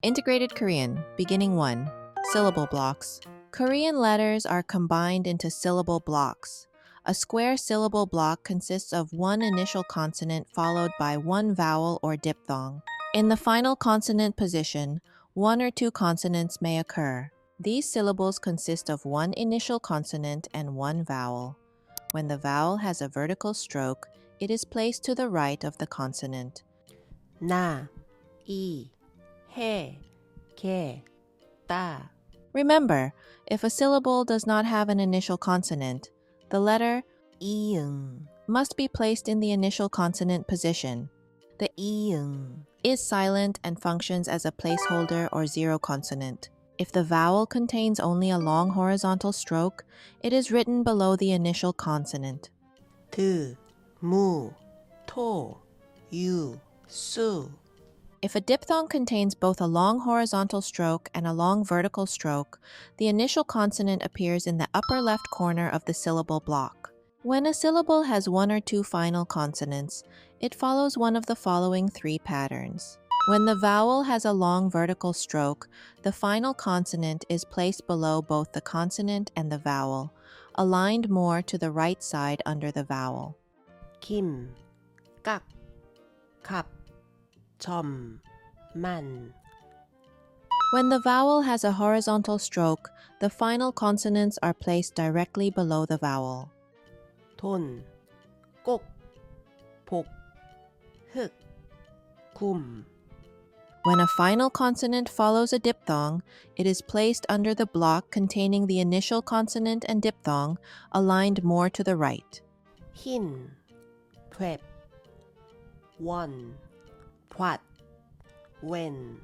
Integrated Korean, Beginning 1, Syllable Blocks. Korean letters are combined into syllable blocks. A square syllable block consists of one initial consonant followed by one vowel or diphthong. In the final consonant position, one or two consonants may occur. These syllables consist of one initial consonant and one vowel. When the vowel has a vertical stroke, it is placed to the right of the consonant. 나, 이, 해, 개, 따. Remember, if a syllable does not have an initial consonant, the letter 이응, must be placed in the initial consonant position. The 이응. is silent and functions as a placeholder or zero consonant. If the vowel contains only a long horizontal stroke, it is written below the initial consonant. 드, 무, 토, 유, 수. If a diphthong contains both a long horizontal stroke and a long vertical stroke, the initial consonant appears in the upper left corner of the syllable block. When a syllable has one or two final consonants, it follows one of the following three patterns. When the vowel has a long vertical stroke, the final consonant is placed below both the consonant and the vowel, aligned more to the right side under the vowel. 김, 깍, 갑, 점, 만. When the vowel has a horizontal stroke, the final consonants are placed directly below the vowel. 돈, 꼭, 복, 흑, 굼. When a final consonant follows a diphthong, it is placed under the block containing the initial consonant and diphthong, aligned more to the right. 흰, 돛, 원, 밭, 웬.